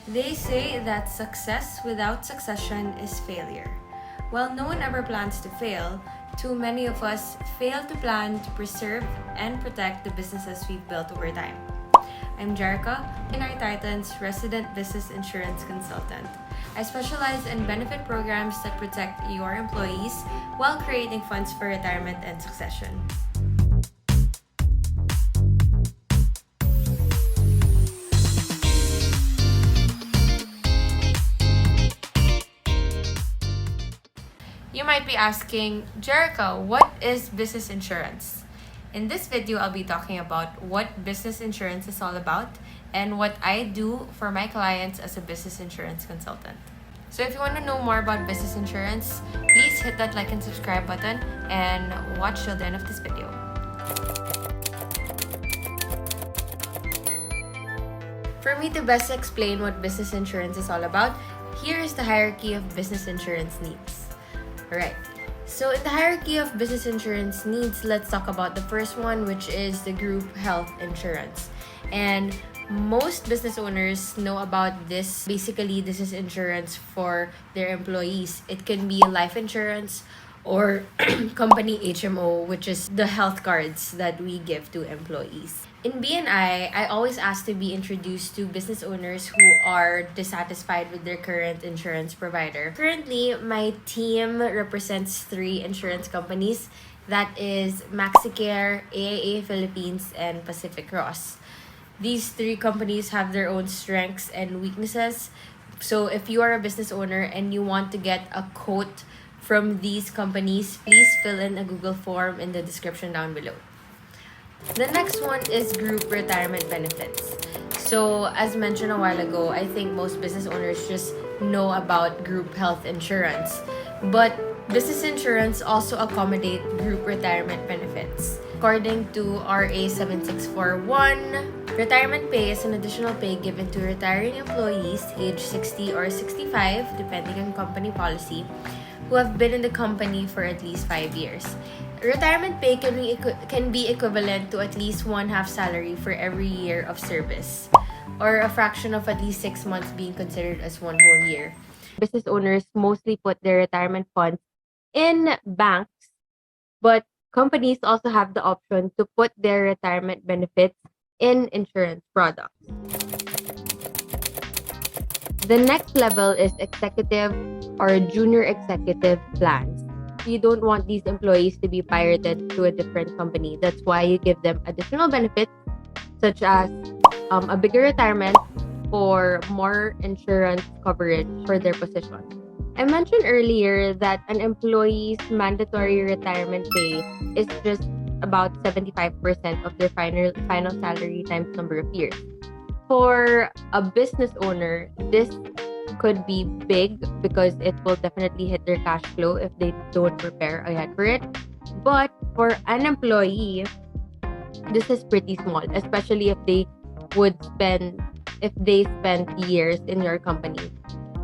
They say that success without succession is failure. While no one ever plans to fail, too many of us fail to plan to preserve and protect the businesses we've built over time. I'm Jerica, and our Titans resident business insurance consultant. I specialize in benefit programs that protect your employees while creating funds for retirement and succession. You might be asking, Jerica, what is business insurance? In this video, I'll be talking about what business insurance is all about and what I do for my clients as a business insurance consultant. So if you want to know more about business insurance, please hit that like and subscribe button and watch till the end of this video. For me to best explain what business insurance is all about, here is the hierarchy of business insurance needs. Alright, so in the hierarchy of business insurance needs, let's talk about the first one, which is the group health insurance. And most business owners know about this. Basically, this is insurance for their employees. It can be life insurance or company HMO, which is the health cards that we give to employees. In BNI, I always ask to be introduced to business owners who are dissatisfied with their current insurance provider. Currently, my team represents 3 insurance companies. That is MaxiCare, AIA Philippines, and Pacific Cross. These 3 companies have their own strengths and weaknesses. So if you are a business owner and you want to get a quote from these companies, please fill in a Google form in the description down below. The next one is group retirement benefits. So as mentioned a while ago, I think most business owners just know about group health insurance. But business insurance also accommodate group retirement benefits. According to RA 7641, retirement pay is an additional pay given to retiring employees age 60 or 65, depending on company policy, who have been in the company for at least 5 years. Retirement pay can be equivalent to at least 1/2 salary for every year of service, or a fraction of at least 6 months being considered as 1 whole year. Business owners mostly put their retirement funds in banks, but companies also have the option to put their retirement benefits in insurance products. The next level is executive or junior executive plans. You don't want these employees to be pirated to a different company. That's why you give them additional benefits such as a bigger retirement or more insurance coverage for their position. I mentioned earlier that an employee's mandatory retirement pay is just about 75% of their final salary times number of years. For a business owner, this could be big because it will definitely hit their cash flow if they don't prepare ahead for it. But for an employee, this is pretty small, especially if they spend years in your company.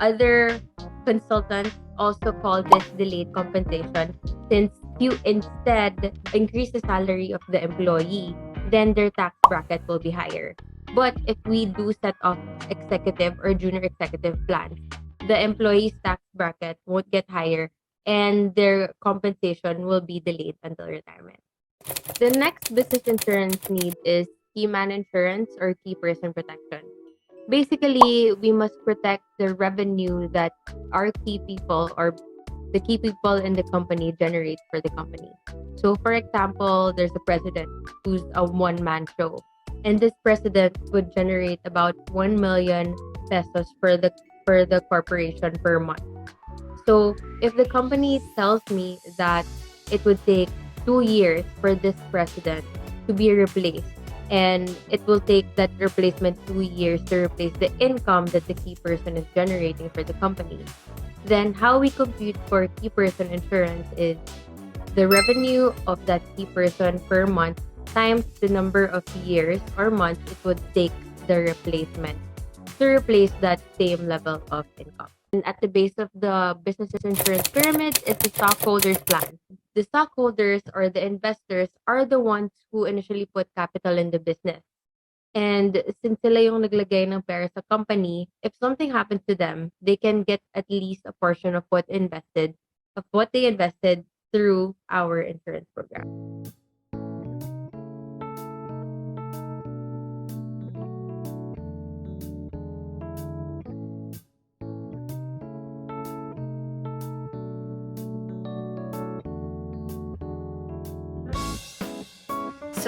Other consultants also call this delayed compensation, since you instead increase the salary of the employee, then their tax bracket will be higher. But if we do set off executive or junior executive plans, the employee's tax bracket won't get higher and their compensation will be delayed until retirement. The next business insurance need is Keyman Insurance or key person protection. Basically, we must protect the revenue that our key people or the key people in the company generate for the company. So, for example, there's a president who's a one-man show, and this president would generate about 1 million pesos for the corporation per month. So, if the company tells me that it would take 2 years for this president to be replaced, and it will take that replacement 2 years to replace the income that the key person is generating for the company, then how we compute for key person insurance is the revenue of that key person per month times the number of years or months it would take the replacement to replace that same level of income. And at the base of the business insurance pyramid is the stockholders plan. The stockholders or the investors are the ones who initially put capital in the business. And since sila yung naglagay ng pera sa company, if something happens to them, they can get at least a portion of what they invested through our insurance program.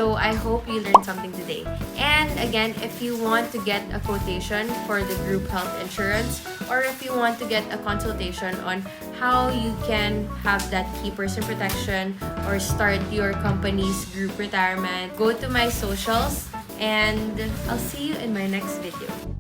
So I hope you learned something today. And again, if you want to get a quotation for the group health insurance, or if you want to get a consultation on how you can have that key person protection or start your company's group retirement, go to my socials and I'll see you in my next video.